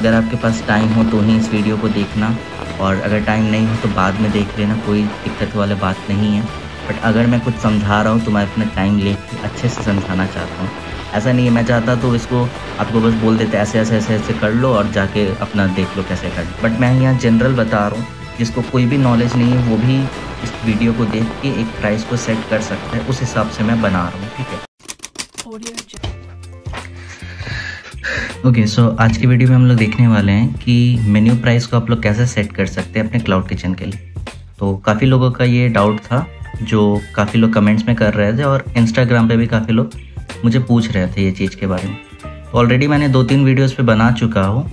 अगर आपके पास टाइम हो तो ही इस वीडियो को देखना, और अगर टाइम नहीं हो तो बाद में देख लेना, कोई दिक्कत वाली बात नहीं है। बट अगर मैं कुछ समझा रहा हूँ तो मैं अपना टाइम लेके अच्छे से समझाना चाहता हूँ। ऐसा नहीं है मैं चाहता तो इसको आपको बस बोल देते ऐसे ऐसे ऐसे ऐसे कर लो और जाके अपना देख लो कैसे कर। बट मैं यहाँ जनरल बता रहा हूँ, जिसको कोई भी नॉलेज नहीं है वो भी इस वीडियो को देख के एक प्राइस को सेट कर सकता है, उस हिसाब से मैं बना रहा हूँ, ठीक है। ओके, सो आज की वीडियो में हम लोग देखने वाले हैं कि मेन्यू प्राइस को आप लोग कैसे सेट कर सकते हैं अपने क्लाउड किचन के लिए। तो काफ़ी लोगों का ये डाउट था, जो काफ़ी लोग कमेंट्स में कर रहे थे और इंस्टाग्राम पे भी काफ़ी लोग मुझे पूछ रहे थे ये चीज़ के बारे में। तो ऑलरेडी मैंने 2-3 वीडियोस पे बना चुका हूँ,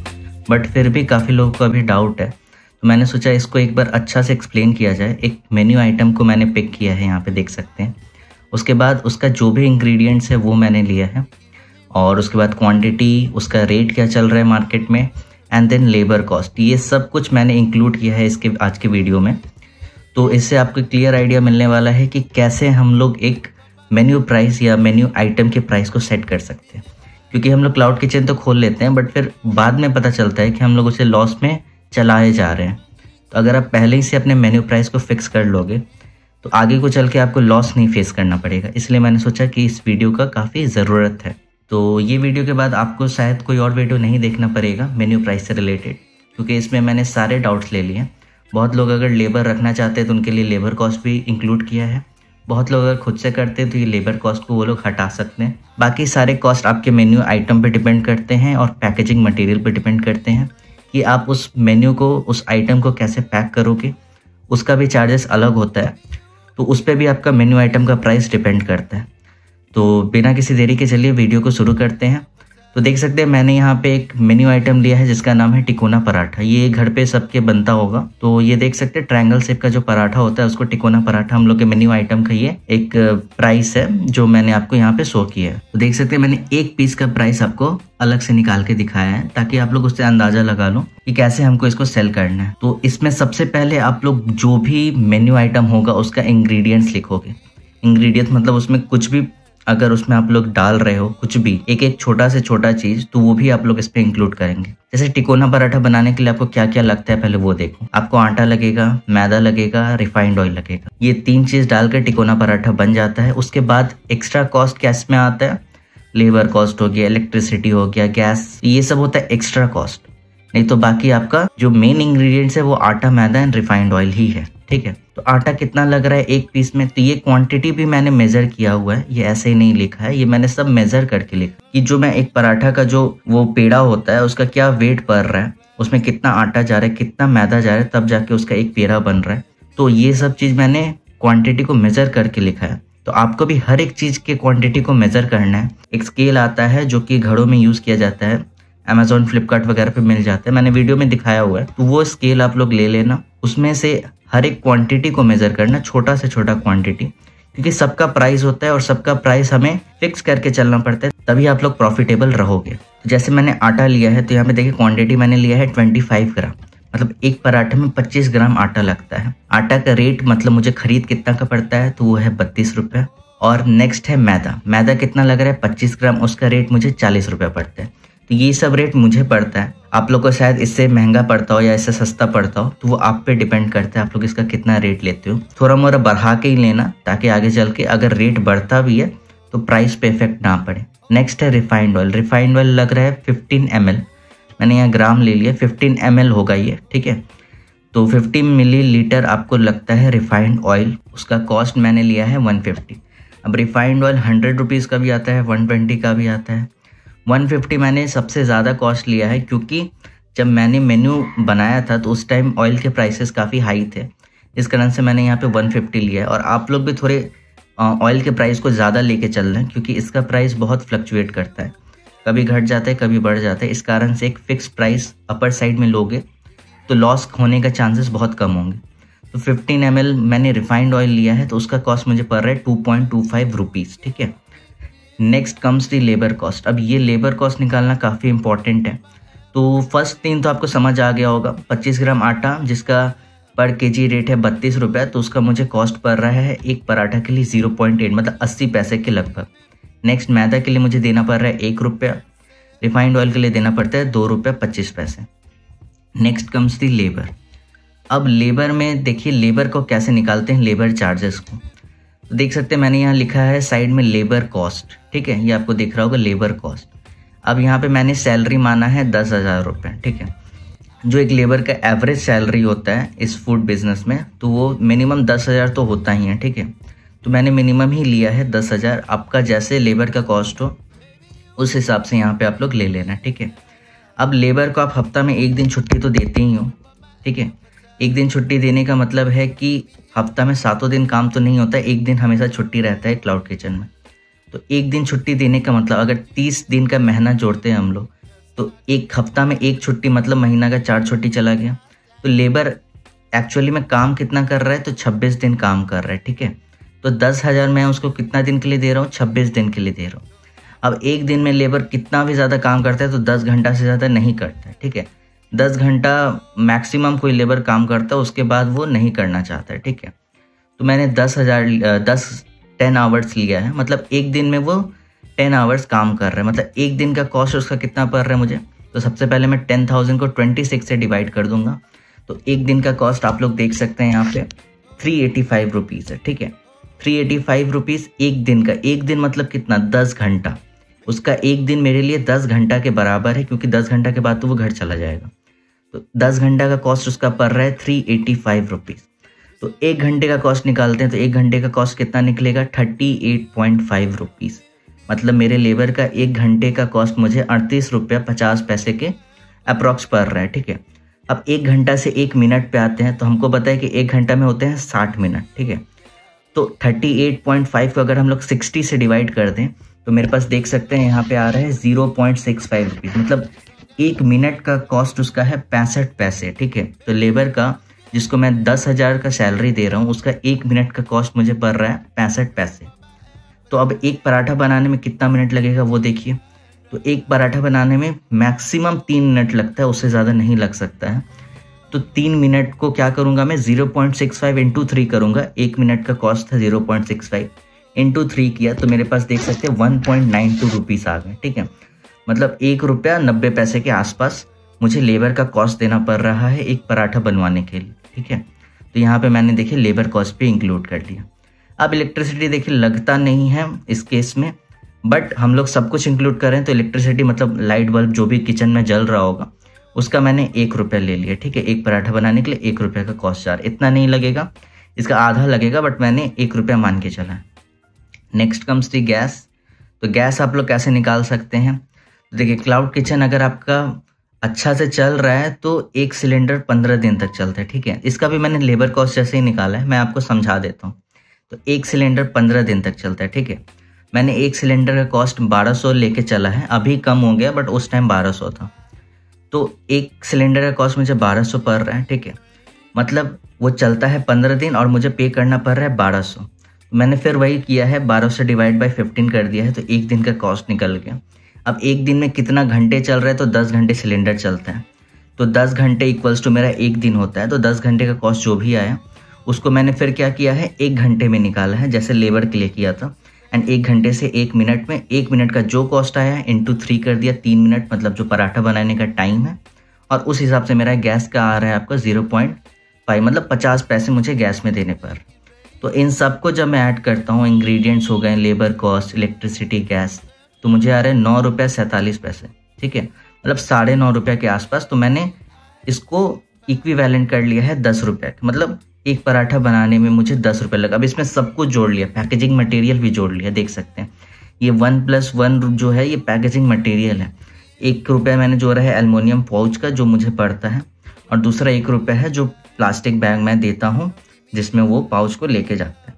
बट फिर भी काफ़ी लोगों को अभी डाउट है, तो मैंने सोचा इसको एक बार अच्छा से एक्सप्लेन किया जाए। एक मेन्यू आइटम को मैंने पिक किया है, यहाँ पे देख सकते हैं। उसके बाद उसका जो भी इंग्रेडिएंट्स है वो मैंने लिया है, और उसके बाद क्वांटिटी, उसका रेट क्या चल रहा है मार्केट में, एंड देन लेबर कॉस्ट, ये सब कुछ मैंने इंक्लूड किया है इसके आज के वीडियो में। तो इससे आपको क्लियर आइडिया मिलने वाला है कि कैसे हम लोग एक मेन्यू प्राइस या मेन्यू आइटम के प्राइस को सेट कर सकते हैं। क्योंकि हम लोग क्लाउड किचन तो खोल लेते हैं, बट फिर बाद में पता चलता है कि हम लोग उसे लॉस में चलाए जा रहे हैं। तो अगर आप पहले ही से अपने मेन्यू प्राइस को फिक्स कर लोगे तो आगे को चल के आपको लॉस नहीं फेस करना पड़ेगा। इसलिए मैंने सोचा कि इस वीडियो का काफ़ी ज़रूरत है। तो ये वीडियो के बाद आपको शायद कोई और वीडियो नहीं देखना पड़ेगा मेन्यू प्राइस से रिलेटेड, क्योंकि इसमें मैंने सारे डाउट्स ले लिए हैं। बहुत लोग अगर लेबर रखना चाहते हैं तो उनके लिए लेबर कॉस्ट भी इंक्लूड किया है। बहुत लोग अगर खुद से करते हैं तो ये लेबर कॉस्ट को वो लोग हटा सकते हैं। बाकी सारे कॉस्ट आपके मेन्यू आइटम पे डिपेंड करते हैं और पैकेजिंग मटेरियल पे डिपेंड करते हैं कि आप उस मेन्यू को, उस आइटम को कैसे पैक करोगे, उसका भी चार्जेस अलग होता है। तो उस पर भी आपका मेन्यू आइटम का प्राइस डिपेंड करता है। तो बिना किसी देरी के चलिए वीडियो को शुरू करते हैं। तो देख सकते हैं मैंने यहाँ पे एक मेन्यू आइटम लिया है जिसका नाम है टिकोना पराठा। ये घर पे सबके बनता होगा। तो ये देख सकते हैं ट्रायंगल शेप का जो पराठा होता है उसको टिकोना पराठा हम लोग के मेन्यू आइटम का ये एक प्राइस है जो मैंने आपको यहाँ पे शो किया है। तो देख सकते हैं मैंने एक पीस का प्राइस आपको अलग से निकाल के दिखाया है, ताकि आप लोग उससे अंदाजा लगा लो कि कैसे हमको इसको सेल करना है। तो इसमें सबसे पहले आप लोग जो भी मेन्यू आइटम होगा उसका इंग्रेडिएंट्स लिखोगे। इंग्रेडिएंट्स मतलब उसमें कुछ भी अगर उसमें आप लोग डाल रहे हो, कुछ भी एक छोटा से छोटा चीज, तो वो भी आप लोग इस पे इंक्लूड करेंगे। जैसे टिकोना पराठा बनाने के लिए आपको क्या क्या लगता है पहले वो देखो। आपको आटा लगेगा, मैदा लगेगा, रिफाइंड ऑयल लगेगा। ये 3 चीज डालकर टिकोना पराठा बन जाता है। उसके बाद एक्स्ट्रा कॉस्ट क्या इसमें आता है, लेबर कॉस्ट हो गया, इलेक्ट्रिसिटी हो गया, गैस, ये सब होता है एक्स्ट्रा कॉस्ट। नहीं तो बाकी आपका जो मेन इंग्रेडिएंट्स है वो आटा, मैदा एंड रिफाइंड ऑयल ही है, ठीक है। तो आटा कितना लग रहा है एक पीस में, तो ये क्वांटिटी भी मैंने मेजर किया हुआ है। ये ऐसे ही नहीं लिखा है, ये मैंने सब मेजर करके लिखा कि जो मैं एक पराठा का जो वो पेड़ा होता है उसका क्या वेट पड़ रहा है, उसमें कितना आटा जा रहा है, कितना मैदा जा रहा है, तब जाके उसका एक पेड़ा बन रहा है। तो ये सब चीज मैंने क्वांटिटी को मेजर करके लिखा है। तो आपको भी हर एक चीज के क्वांटिटी को मेजर करना है। एक स्केल आता है जो कि घरों में यूज किया जाता है, अमेजोन, फ्लिपकार्ट वगैरह पे मिल जाता है, मैंने वीडियो में दिखाया हुआ है। तो वो स्केल आप लोग ले लेना, उसमें से हर एक क्वांटिटी को मेजर करना, छोटा से छोटा क्वांटिटी, क्योंकि सबका प्राइस होता है और सबका प्राइस हमें फिक्स करके चलना पड़ता है, तभी आप लोग प्रॉफिटेबल रहोगे। तो जैसे मैंने आटा लिया है तो यहाँ पे देखिए क्वांटिटी मैंने लिया है 25 ग्राम, मतलब एक पराठे में 25 ग्राम आटा लगता है। आटा का रेट मतलब मुझे खरीद कितना का पड़ता है, तो वो है 32 रुपये। और नेक्स्ट है मैदा। मैदा कितना लग रहा है, 25 ग्राम, उसका रेट मुझे 40 रुपये पड़ता है। तो ये सब रेट मुझे पड़ता है। आप लोग को शायद इससे महंगा पड़ता हो या इससे सस्ता पड़ता हो, तो वो आप पे डिपेंड करता है आप लोग इसका कितना रेट लेते हो। थोड़ा मोड़ा बढ़ा के ही लेना, ताकि आगे चल के अगर रेट बढ़ता भी है तो प्राइस पे इफेक्ट ना पड़े। नेक्स्ट है रिफाइंड ऑयल। रिफाइंड ऑयल लग रहा है 15 ml, मैंने यहाँ ग्राम ले लिया, 15 ml होगा ये, ठीक है। तो 50 मिलीलीटर आपको लगता है रिफाइंड ऑयल, उसका कॉस्ट मैंने लिया है 150। अब रिफाइंड ऑयल 100 रुपीज़ का भी आता है, 120 का भी आता है। 150 मैंने सबसे ज़्यादा कॉस्ट लिया है, क्योंकि जब मैंने मेन्यू बनाया था तो उस टाइम ऑयल के प्राइसेस काफ़ी हाई थे, इस कारण से मैंने यहाँ पे 150 लिया है। और आप लोग भी थोड़े ऑयल के प्राइस को ज़्यादा लेके चल रहे हैं, क्योंकि इसका प्राइस बहुत फ्लक्चुएट करता है, कभी घट जाता है कभी बढ़ जाता है। इस कारण से एक फिक्स प्राइस अपर साइड में लोगे तो लॉस होने का चांसेस बहुत कम होंगे। तो 15 ml मैंने रिफाइंड ऑयल लिया है, तो उसका कॉस्ट मुझे पड़ रहा है 2.25 रुपीज़, ठीक है। Next comes the labour cost. अब ये लेबर कॉस्ट निकालना काफ़ी इंपॉर्टेंट है। तो फर्स्ट 3 तो आपको समझ आ गया होगा। 25 ग्राम आटा जिसका पर केजी रेट है 32 रुपये, तो उसका मुझे कॉस्ट पड़ रहा है एक पराठा के लिए 0.8, मतलब 80 पैसे के लगभग। नेक्स्ट मैदा के लिए मुझे देना पड़ रहा है 1 रुपया। रिफाइंड ऑयल के लिए देना पड़ता है 2 रुपये 25 पैसे। Next comes the labour. अब लेबर में देखिए लेबर को कैसे निकालते हैं, लेबर चार्जेस को। तो देख सकते हैं मैंने यहाँ लिखा है साइड में लेबर कॉस्ट, ठीक है, ये आपको दिख रहा होगा लेबर कॉस्ट। अब यहाँ पे मैंने सैलरी माना है 10,000 रुपये, ठीक है। जो एक लेबर का एवरेज सैलरी होता है इस फूड बिजनेस में, तो वो मिनिमम 10,000 तो होता ही है, ठीक है। तो मैंने मिनिमम ही लिया है 10,000। आपका जैसे लेबर का कॉस्ट हो उस हिसाब से यहाँ पे आप लोग ले लेना, ठीक है। अब लेबर को आप हफ्ता में 1 दिन छुट्टी तो देते ही हो, ठीक है। 1 दिन छुट्टी देने का मतलब है कि हफ्ता में 7 दिन काम तो नहीं होता है, 1 दिन हमेशा छुट्टी रहता है क्लाउड किचन में। तो 1 दिन छुट्टी देने का मतलब अगर 30 दिन का महीना जोड़ते हैं हम लोग, तो एक हफ्ता में 1 छुट्टी मतलब महीना का 4 छुट्टी चला गया। तो लेबर एक्चुअली में काम कितना कर रहा है, तो 26 दिन काम कर रहा है, ठीक है। तो 10,000 मैं उसको कितना दिन के लिए दे रहा हूँ, 26 दिन के लिए दे रहा हूँ। अब 1 दिन में लेबर कितना भी ज़्यादा काम करता है तो 10 घंटा से ज़्यादा नहीं करता है, ठीक है। 10 घंटा मैक्सिमम कोई लेबर काम करता है, उसके बाद वो नहीं करना चाहता है, ठीक है। तो मैंने 10 आवर्स लिया है, मतलब 1 दिन में वो 10 आवर्स काम कर रहा है। मतलब 1 दिन का कॉस्ट उसका कितना पड़ रहा है मुझे, तो सबसे पहले मैं 10,000 को 26 से डिवाइड कर दूंगा। तो 1 दिन का कॉस्ट आप लोग देख सकते हैं यहाँ पे 385 रुपीज़ है, ठीक है। 385 रुपीज़ 1 दिन का। 1 दिन मतलब कितना, 10 घंटा। उसका 1 दिन मेरे लिए 10 घंटा के बराबर है, क्योंकि 10 घंटा के बाद तो वो घर चला जाएगा। तो 10 घंटा का कॉस्ट उसका पड़ रहा है 385 रुपीज़। तो 1 घंटे का कॉस्ट निकालते हैं, तो 1 घंटे का कॉस्ट कितना निकलेगा, 38.5 रुपीज़। मतलब मेरे लेबर का 1 घंटे का कॉस्ट मुझे 38 रुपया 50 पैसे के अप्रॉक्स पड़ रहा है, ठीक है। अब 1 घंटा से 1 मिनट पे आते हैं, तो हमको पता है कि 1 घंटा में होते हैं 60 मिनट, ठीक है। तो 38.5 को अगर हम लोग 60 से डिवाइड कर दें तो मेरे पास देख सकते हैं यहाँ पे आ रहा है 0.65 रुपीज़। मतलब 1 मिनट का कॉस्ट उसका है 65 पैसे, ठीक है। तो लेबर का, जिसको मैं 10,000 का सैलरी दे रहा हूँ, उसका 1 मिनट का कॉस्ट मुझे पड़ रहा है 65 पैसे। तो अब एक पराठा बनाने में कितना मिनट लगेगा वो देखिए। तो एक पराठा बनाने में मैक्सिमम 3 मिनट लगता है, उससे ज़्यादा नहीं लग सकता है। तो 3 मिनट को क्या करूँगा मैं, 0.65 इंटू 3 करूँगा। 1 मिनट का कॉस्ट था 0.65 इंटू 3 किया, तो मेरे पास देख सकते हैं 1.92 रुपीज़ आ गए, ठीक है। मतलब 1 रुपया 90 पैसे के आसपास मुझे लेबर का कॉस्ट देना पड़ रहा है एक पराठा बनवाने के लिए, ठीक है। तो यहाँ पे मैंने देखिए लेबर कॉस्ट भी इंक्लूड कर लिया। अब इलेक्ट्रिसिटी देखिए लगता नहीं है इस केस में, बट हम लोग सब कुछ इंक्लूड करें तो इलेक्ट्रिसिटी मतलब लाइट बल्ब जो भी किचन में जल रहा होगा उसका मैंने 1 रुपया ले लिया, ठीक है। एक पराठा बनाने के लिए 1 रुपये का कॉस्ट चार्ज, इतना नहीं लगेगा, इसका आधा लगेगा, बट मैंने 1 रुपया मान के चला है। Next comes the gas. तो गैस आप लोग कैसे निकाल सकते हैं, तो देखिए क्लाउड किचन अगर आपका अच्छा से चल रहा है तो 1 सिलेंडर 15 दिन तक चलता है, ठीक है। इसका भी मैंने लेबर कॉस्ट जैसे ही निकाला है, मैं आपको समझा देता हूँ। तो 1 सिलेंडर 15 दिन तक चलता है, ठीक है। मैंने 1 सिलेंडर का कॉस्ट 1200 लेके चला है, अभी कम हो गया बट उस टाइम 1200 था। तो 1 सिलेंडर का कॉस्ट मुझे 1200 पड़ रहा है, ठीक है। मतलब वो चलता है 15 दिन और मुझे पे करना पड़ रहा है 1200। तो मैंने फिर वही किया है, 1200 से डिवाइड बाई 15 कर दिया है, तो 1 दिन का कॉस्ट निकल गया। अब 1 दिन में कितना घंटे चल रहा है, तो 10 घंटे सिलेंडर चलता है, तो 10 घंटे इक्वल्स टू मेरा 1 दिन होता है। तो 10 घंटे का कॉस्ट जो भी आया उसको मैंने फिर क्या किया है, 1 घंटे में निकाला है, जैसे लेबर के लिए किया था। एंड 1 घंटे से 1 मिनट में 1 मिनट का जो कॉस्ट आया है इंटू 3 कर दिया, 3 मिनट मतलब जो पराठा बनाने का टाइम है। और उस हिसाब से मेरा गैस का आ रहा है आपका 0.5, मतलब 50 पैसे मुझे गैस में देने पर। तो इन सबको जब मैं ऐड करता हूँ, इंग्रेडिएंट्स हो गए, लेबर कॉस्ट, इलेक्ट्रिसिटी, गैस, तो मुझे आ रहा है 9 रुपये 47 पैसे, ठीक है। मतलब 9.5 रुपये के आसपास। तो मैंने इसको इक्विवेलेंट कर लिया है 10 रुपये, मतलब एक पराठा बनाने में मुझे 10 रुपये लगा। अब इसमें सब कुछ जोड़ लिया, पैकेजिंग मटेरियल भी जोड़ लिया, देख सकते हैं ये 1+1 जो है ये पैकेजिंग मटेरियल है। 1 रुपया मैंने जोड़ा है एल्युमिनियम पाउच का जो मुझे पड़ता है, और दूसरा 1 रुपया है जो प्लास्टिक बैग मैं देता हूँ जिसमें वो पाउच को लेके जाता है।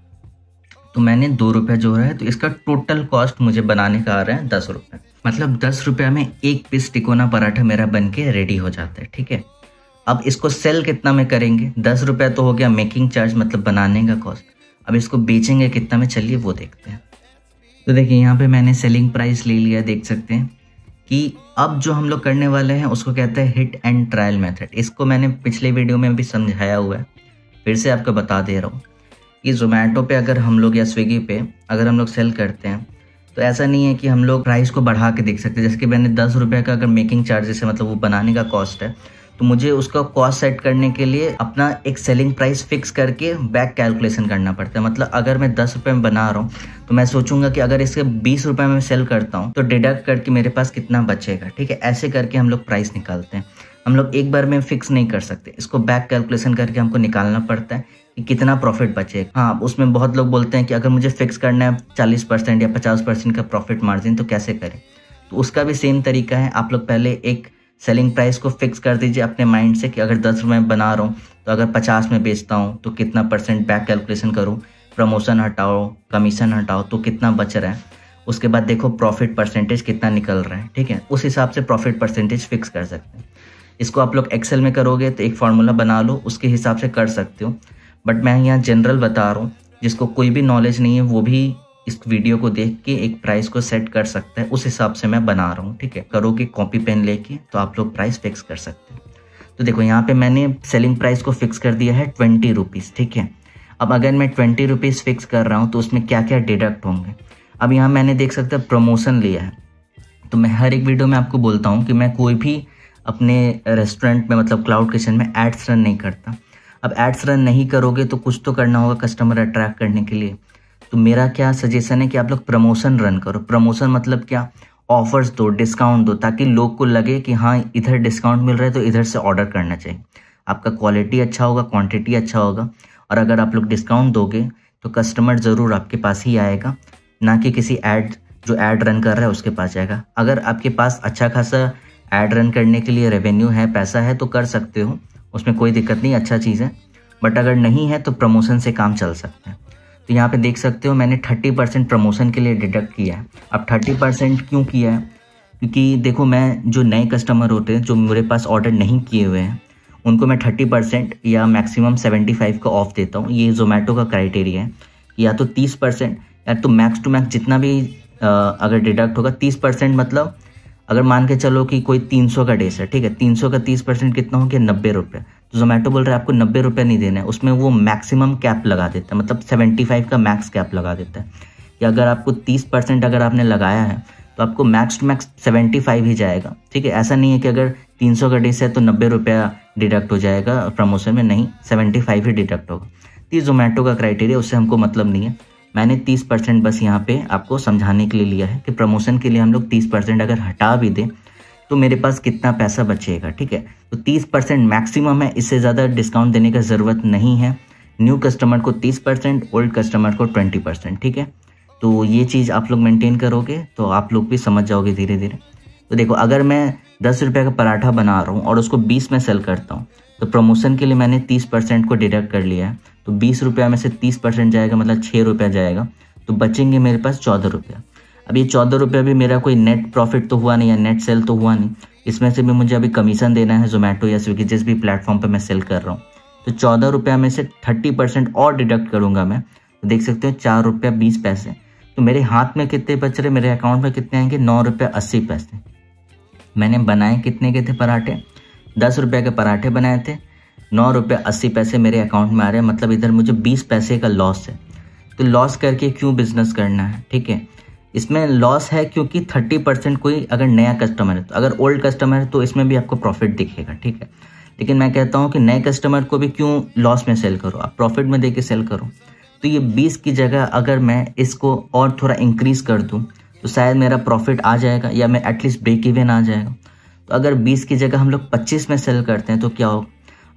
तो मैंने 2 रुपया जोड़ा है, तो इसका टोटल कॉस्ट मुझे बनाने का आ रहा है 10 रुपये। मतलब 10 रुपया में 1 पीस तिकोना पराठा मेरा बन के रेडी हो जाता है, ठीक है। अब इसको सेल कितना में करेंगे, 10 रुपया तो हो गया मेकिंग चार्ज मतलब बनाने का कॉस्ट। अब इसको बेचेंगे कितना में, चलिए वो देखते हैं। तो देखिए यहाँ पे मैंने सेलिंग प्राइस ले लिया, देख सकते हैं कि अब जो हम लोग करने वाले हैं उसको कहते हैं हिट एंड ट्रायल मेथड। इसको मैंने पिछले वीडियो में भी समझाया हुआ है, फिर से आपको बता दे रहा हूँ कि ज़ोमैटो पे अगर हम लोग या स्विगी पे अगर हम लोग सेल करते हैं तो ऐसा नहीं है कि हम लोग प्राइस को बढ़ा के देख सकते हैं। जैसे कि मैंने 10 रुपये का अगर मेकिंग चार्जेस है, मतलब वो बनाने का कॉस्ट है, तो मुझे उसका कॉस्ट सेट करने के लिए अपना एक सेलिंग प्राइस फिक्स करके बैक कैलकुलेशन करना पड़ता है। मतलब अगर मैं 10 रुपये में बना रहा हूँ तो मैं सोचूंगा कि अगर इसके 20 रुपये में सेल करता हूँ तो डिडक्ट करके मेरे पास कितना बचेगा, ठीक है। ऐसे करके हम लोग प्राइस निकालते हैं। हम लोग एक बार में फिक्स नहीं कर सकते, इसको बैक कैलकुलेशन करके हमको निकालना पड़ता है कि कितना प्रॉफिट बचेगा। हाँ, उसमें बहुत लोग बोलते हैं कि अगर मुझे फिक्स करना है 40% या 50% का प्रॉफिट मार्जिन, तो कैसे करें। तो उसका भी सेम तरीका है। आप लोग पहले एक सेलिंग प्राइस को फिक्स कर दीजिए अपने माइंड से कि अगर 10 रुपये में बना रहा हूँ तो अगर 50 में बेचता हूँ तो कितना परसेंट बैक कैलकुलेशन करूँ, प्रमोशन हटाओ, कमीशन हटाओ, तो कितना बच रहा है। उसके बाद देखो प्रॉफिट परसेंटेज कितना निकल रहा है, ठीक है। उस हिसाब से प्रॉफिट परसेंटेज फिक्स कर सकते हैं। इसको आप लोग एक्सेल में करोगे तो एक फार्मूला बना लो, उसके हिसाब से कर सकते हो। बट मैं यहाँ जनरल बता रहा हूँ, जिसको कोई भी नॉलेज नहीं है वो भी इस वीडियो को देख के एक प्राइस को सेट कर सकता है। उस हिसाब से मैं बना रहा हूँ, ठीक है। करोगे कॉपी पेन लेके तो आप लोग प्राइस फिक्स कर सकते हैं। तो देखो यहाँ पे मैंने सेलिंग प्राइस को फिक्स कर दिया है 20 रुपीज़, ठीक है। अब अगर मैं 20 रुपीज़ फिक्स कर रहा हूँ तो उसमें क्या क्या डिडक्ट होंगे। अब यहाँ मैंने देख सकते हैं प्रमोशन लिया है। तो मैं हर एक वीडियो में आपको बोलता हूँ कि मैं कोई भी अपने रेस्टोरेंट में, मतलब क्लाउड किचन में, एड्स रन नहीं करता। अब एड्स रन नहीं करोगे तो कुछ तो करना होगा कस्टमर अट्रैक्ट करने के लिए। तो मेरा क्या सजेशन है कि आप लोग प्रमोशन रन करो। प्रमोशन मतलब क्या, ऑफर्स दो, डिस्काउंट दो, ताकि लोग को लगे कि हाँ इधर डिस्काउंट मिल रहा है तो इधर से ऑर्डर करना चाहिए। आपका क्वालिटी अच्छा होगा, क्वांटिटी अच्छा होगा, और अगर आप लोग डिस्काउंट दोगे तो कस्टमर ज़रूर आपके पास ही आएगा, ना कि किसी जो ऐड रन कर रहा है उसके पास जाएगा। अगर आपके पास अच्छा खासा ऐड रन करने के लिए रेवेन्यू है, पैसा है, तो कर सकते हो, उसमें कोई दिक्कत नहीं, अच्छा चीज़ है। बट अगर नहीं है तो प्रमोशन से काम चल सकता है। तो यहाँ पे देख सकते हो मैंने 30% प्रमोशन के लिए डिडक्ट किया है। अब 30% क्यों किया है, क्योंकि देखो मैं जो नए कस्टमर होते हैं जो मेरे पास ऑर्डर नहीं किए हुए हैं उनको मैं 30% या मैक्सिमम 75 का ऑफ देता हूँ। ये जोमेटो का क्राइटेरिया है, या तो 30% या तो मैक्स टू मैक्स जितना भी अगर डिडक्ट होगा 30%। मतलब अगर मान के चलो कि कोई 300 का डिश है, ठीक है, 300 का 30% कितना हो गया, 90 रुपये। तो जोमेटो बोल रहा है आपको 90 रुपये नहीं देना है, उसमें वो मैक्सिमम कैप लगा देता है, मतलब 75 का मैक्स कैप लगा देता है। या अगर आपको 30% अगर आपने लगाया है तो आपको मैक्स टू मैक्स 75 ही जाएगा, ठीक है। ऐसा नहीं है कि अगर 300 का डिश है तो 90 रुपया डिडक्ट हो जाएगा प्रमोशन में, नहीं, 75 ही डिडक्ट होगा। ये जोमेटो का क्राइटेरिया, उससे हमको मतलब नहीं है। मैंने 30% बस यहाँ पे आपको समझाने के लिए लिया है कि प्रमोशन के लिए हम लोग 30% अगर हटा भी दें तो मेरे पास कितना पैसा बचेगा, ठीक है। तो 30% मैक्सिमम है, इससे ज़्यादा डिस्काउंट देने का ज़रूरत नहीं है। न्यू कस्टमर को 30%, ओल्ड कस्टमर को 20%, ठीक है। तो ये चीज़ आप लोग मेंटेन करोगे तो आप लोग भी समझ जाओगे धीरे धीरे। तो देखो अगर मैं 10 रुपये का पराठा बना रहा हूँ और उसको 20 में सेल करता हूँ तो प्रमोशन के लिए मैंने 30% को डिडक्ट कर लिया है। तो 20 रुपये में से 30% जाएगा, मतलब 6 रुपया जाएगा, तो बचेंगे मेरे पास 14 रुपया। अब ये 14 रुपया भी मेरा कोई नेट प्रॉफिट तो हुआ नहीं, या नेट सेल तो हुआ नहीं, इसमें से भी मुझे अभी कमीशन देना है जोमेटो या स्विगी, जिस भी प्लेटफॉर्म पे मैं सेल कर रहा हूँ। तो 14 रुपया में से 30% और डिडक्ट करूँगा मैं, तो देख सकते हो 4 रुपया 20 पैसे। तो मेरे हाथ में कितने बच रहे, मेरे अकाउंट में कितने आएंगे, 9 रुपया 80 पैसे। मैंने बनाए कितने के थे पराठे, 10 रुपये के पराठे बनाए थे, 9 रुपये 80 पैसे मेरे अकाउंट में आ रहे हैं, मतलब इधर मुझे 20 पैसे का लॉस है। तो लॉस करके क्यों बिजनेस करना है, ठीक है। इसमें लॉस है क्योंकि 30% कोई अगर नया कस्टमर है, तो अगर ओल्ड कस्टमर है तो इसमें भी आपको प्रॉफिट दिखेगा, ठीक है। लेकिन मैं कहता हूँ कि नए कस्टमर को भी क्यों लॉस में सेल करो, आप प्रॉफिट में दे के सेल करो। तो ये 20 की जगह अगर मैं इसको और थोड़ा इंक्रीज कर दूँ तो शायद मेरा प्रॉफिट आ जाएगा, या मैं एटलीस्ट ब्रेक इवन आ जाएगा। तो अगर 20 की जगह हम लोग 25 में सेल करते हैं तो क्या होगा।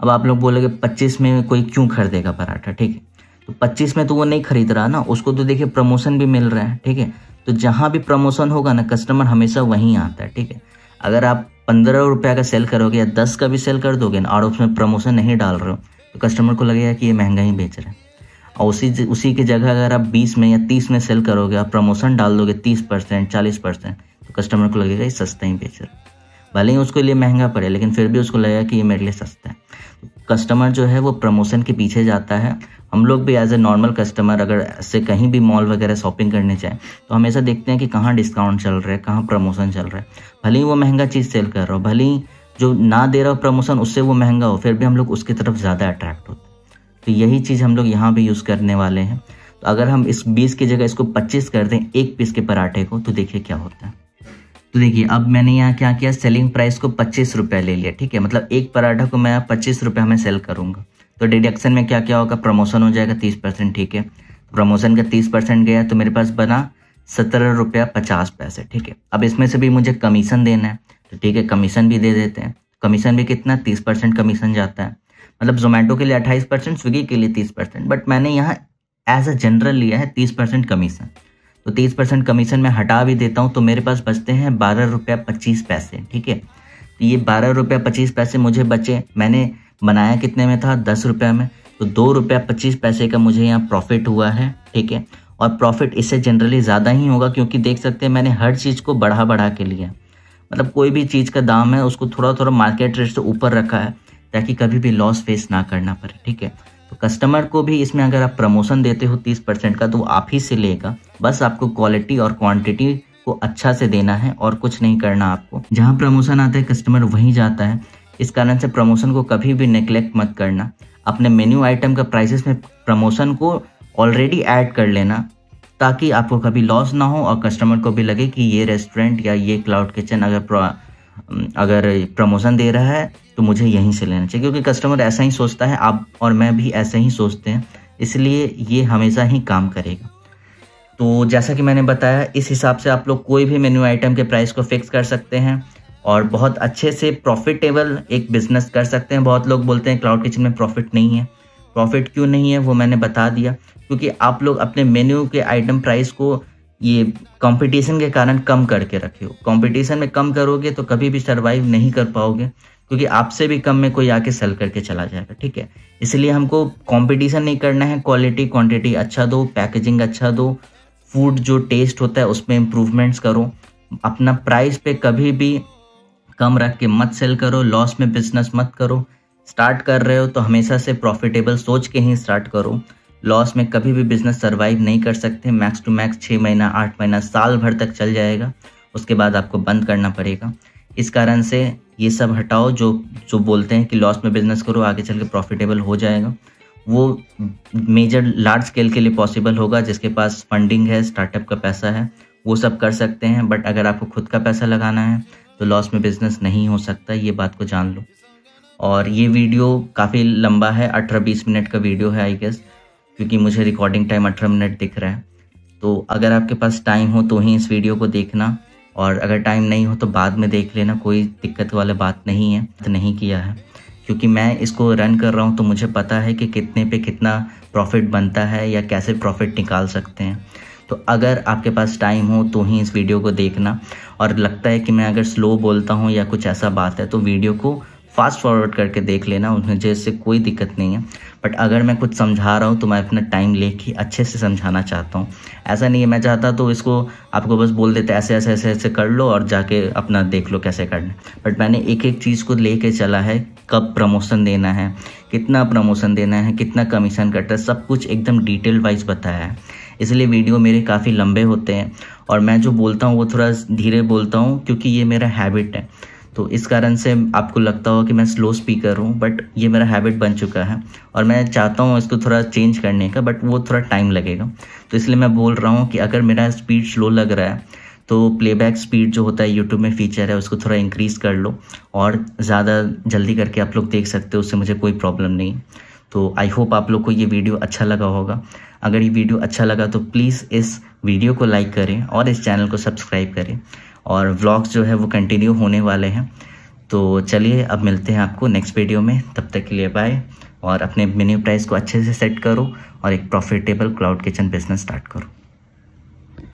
अब आप लोग बोलोगे 25 में कोई क्यों खरीदेगा पराठा, ठीक है। तो 25 में तो वो नहीं खरीद रहा ना, उसको तो देखिए प्रमोशन भी मिल रहा है, ठीक है। तो जहाँ भी प्रमोशन होगा ना, कस्टमर हमेशा वहीं आता है, ठीक है। अगर आप 15 रुपये का सेल करोगे या 10 का भी सेल कर दोगे ना और उसमें प्रमोशन नहीं डाल रहे हो तो कस्टमर को लगेगा कि ये महंगा ही बेच रहे हैं। और उसी की जगह अगर आप 20 में या 30 में सेल करोगे, आप प्रमोशन डाल दोगे 30%, 40%, तो कस्टमर को लगेगा ये सस्ता ही बेच रहा है। भले ही उसके लिए महंगा पड़े लेकिन फिर भी उसको लगेगा कि ये मेरे लिए सस्ता है। कस्टमर जो है वो प्रमोशन के पीछे जाता है। हम लोग भी एज ए नॉर्मल कस्टमर अगर ऐसे कहीं भी मॉल वगैरह शॉपिंग करने जाए तो हमेशा देखते हैं कि कहाँ डिस्काउंट चल रहा है, कहाँ प्रमोशन चल रहा है। भले ही वो महंगा चीज़ सेल कर रहा हो, भले ही जो ना दे रहा हो प्रमोशन उससे वो महंगा हो, फिर भी हम लोग उसकी तरफ ज़्यादा अट्रैक्ट होते हैं। तो यही चीज़ हम लोग यहाँ भी यूज़ करने वाले हैं। तो अगर हम इस 20 की जगह इसको 25 कर दें एक पीस के पराठे को, तो देखिए क्या होता है। तो देखिए अब मैंने यहाँ क्या किया, सेलिंग प्राइस को 25 रुपये ले लिया, ठीक है। मतलब एक पराठा को मैं 25 रुपये में सेल करूँगा। तो डिडक्शन में क्या क्या होगा, प्रमोशन हो जाएगा 30%, ठीक है। प्रमोशन का 30% गया तो मेरे पास बना 17 रुपया 50 पैसे, ठीक है। अब इसमें से भी मुझे कमीशन देना है, तो ठीक है कमीशन भी दे देते हैं। कमीशन भी कितना, 30% कमीशन जाता है। मतलब जोमेटो के लिए 28%, स्विगी के लिए 30%, बट मैंने यहाँ एज अ जनरल लिया है 30% कमीशन। तो 30% कमीशन में हटा भी देता हूँ तो मेरे पास बचते हैं 12 रुपया 25 पैसे, ठीक है। तो ये 12 रुपया 25 पैसे मुझे बचे। मैंने बनाया कितने में था, 10 रुपये में। तो 2 रुपया 25 पैसे का मुझे यहाँ प्रॉफिट हुआ है, ठीक है। और प्रॉफिट इससे जनरली ज़्यादा ही होगा, क्योंकि देख सकते हैं मैंने हर चीज़ को बढ़ा के लिया। मतलब कोई भी चीज़ का दाम है उसको थोड़ा थोड़ा मार्केट रेट से ऊपर रखा है, ताकि कभी भी लॉस फेस ना करना पड़े, ठीक है। तो कस्टमर को भी इसमें अगर आप प्रमोशन देते हो 30% का, तो वो आप ही से लेगा। बस आपको क्वालिटी और क्वांटिटी को अच्छा से देना है और कुछ नहीं करना आपको। जहाँ प्रमोशन आता है कस्टमर वहीं जाता है। इस कारण से प्रमोशन को कभी भी नेग्लेक्ट मत करना। अपने मेन्यू आइटम का प्राइसेस में प्रमोशन को ऑलरेडी ऐड कर लेना, ताकि आपको कभी लॉस ना हो और कस्टमर को भी लगे कि ये रेस्टोरेंट या ये क्लाउड किचन अगर प्रमोशन दे रहा है तो मुझे यहीं से लेना चाहिए। क्योंकि कस्टमर ऐसा ही सोचता है, आप और मैं भी ऐसे ही सोचते हैं, इसलिए ये हमेशा ही काम करेगा। तो जैसा कि मैंने बताया, इस हिसाब से आप लोग कोई भी मेन्यू आइटम के प्राइस को फिक्स कर सकते हैं और बहुत अच्छे से प्रॉफिटेबल एक बिजनेस कर सकते हैं। बहुत लोग बोलते हैं क्लाउड किचन में प्रॉफिट नहीं है। प्रॉफिट क्यों नहीं है वो मैंने बता दिया, क्योंकि आप लोग अपने मेन्यू के आइटम प्राइस को ये कंपटीशन के कारण कम करके रखे हो। कंपटीशन में कम करोगे तो कभी भी सर्वाइव नहीं कर पाओगे, क्योंकि आपसे भी कम में कोई आके सेल करके चला जाएगा, ठीक है। इसलिए हमको कंपटीशन नहीं करना है। क्वालिटी क्वांटिटी अच्छा दो, पैकेजिंग अच्छा दो, फूड जो टेस्ट होता है उसमें इम्प्रूवमेंट्स करो। अपना प्राइस पे कभी भी कम रख के मत सेल करो, लॉस में बिजनेस मत करो। स्टार्ट कर रहे हो तो हमेशा से प्रॉफिटेबल सोच के ही स्टार्ट करो। लॉस में कभी भी बिजनेस सर्वाइव नहीं कर सकते। मैक्स टू मैक्स 6 महीना, 8 महीना, साल भर तक चल जाएगा, उसके बाद आपको बंद करना पड़ेगा। इस कारण से ये सब हटाओ। जो बोलते हैं कि लॉस में बिजनेस करो, आगे चल के प्रॉफिटेबल हो जाएगा, वो मेजर लार्ज स्केल के लिए पॉसिबल होगा। जिसके पास फंडिंग है, स्टार्टअप का पैसा है, वो सब कर सकते हैं। बट अगर आपको खुद का पैसा लगाना है तो लॉस में बिजनेस नहीं हो सकता, ये बात को जान लो। और ये वीडियो काफ़ी लंबा है, 18-20 मिनट का वीडियो है आई गेस, क्योंकि मुझे रिकॉर्डिंग टाइम 18 मिनट दिख रहा है। तो अगर आपके पास टाइम हो तो ही इस वीडियो को देखना, और अगर टाइम नहीं हो तो बाद में देख लेना, कोई दिक्कत वाली बात नहीं है। तो नहीं किया है क्योंकि मैं इसको रन कर रहा हूँ, तो मुझे पता है कि कितने पे कितना प्रॉफिट बनता है या कैसे प्रॉफिट निकाल सकते हैं। तो अगर आपके पास टाइम हो तो ही इस वीडियो को देखना। और लगता है कि मैं अगर स्लो बोलता हूँ या कुछ ऐसा बात है तो वीडियो को फास्ट फॉरवर्ड करके देख लेना, मुझे इससे कोई दिक्कत नहीं है। बट अगर मैं कुछ समझा रहा हूँ तो मैं अपना टाइम लेके अच्छे से समझाना चाहता हूँ। ऐसा नहीं है मैं चाहता तो इसको आपको बस बोल देते ऐसे ऐसे ऐसे ऐसे कर लो और जाके अपना देख लो कैसे करना। बट मैंने एक एक चीज़ को लेके चला है, कब प्रमोशन देना है, कितना प्रमोशन देना है, कितना कमीशन कटता है, सब कुछ एकदम डिटेल वाइज बताया है। इसलिए वीडियो मेरे काफ़ी लंबे होते हैं और मैं जो बोलता हूँ वो थोड़ा धीरे बोलता हूँ, क्योंकि ये मेरा हैबिट है। तो इस कारण से आपको लगता हो कि मैं स्लो स्पीकर हूँ, बट ये मेरा हैबिट बन चुका है और मैं चाहता हूँ इसको थोड़ा चेंज करने का, बट वो थोड़ा टाइम लगेगा। तो इसलिए मैं बोल रहा हूँ कि अगर मेरा स्पीड स्लो लग रहा है तो प्लेबैक स्पीड जो होता है यूट्यूब में फीचर है उसको थोड़ा इंक्रीज़ कर लो और ज़्यादा जल्दी करके आप लोग देख सकते हो, उससे मुझे कोई प्रॉब्लम नहीं। तो आई होप आप लोग को ये वीडियो अच्छा लगा होगा। अगर ये वीडियो अच्छा लगा तो प्लीज़ इस वीडियो को लाइक करें और इस चैनल को सब्सक्राइब करें। और व्लॉग्स जो है वो कंटिन्यू होने वाले हैं। तो चलिए अब मिलते हैं आपको नेक्स्ट वीडियो में, तब तक के लिए बाय। और अपने मेन्यू प्राइस को अच्छे से सेट करो और एक profitable cloud kitchen business start करो।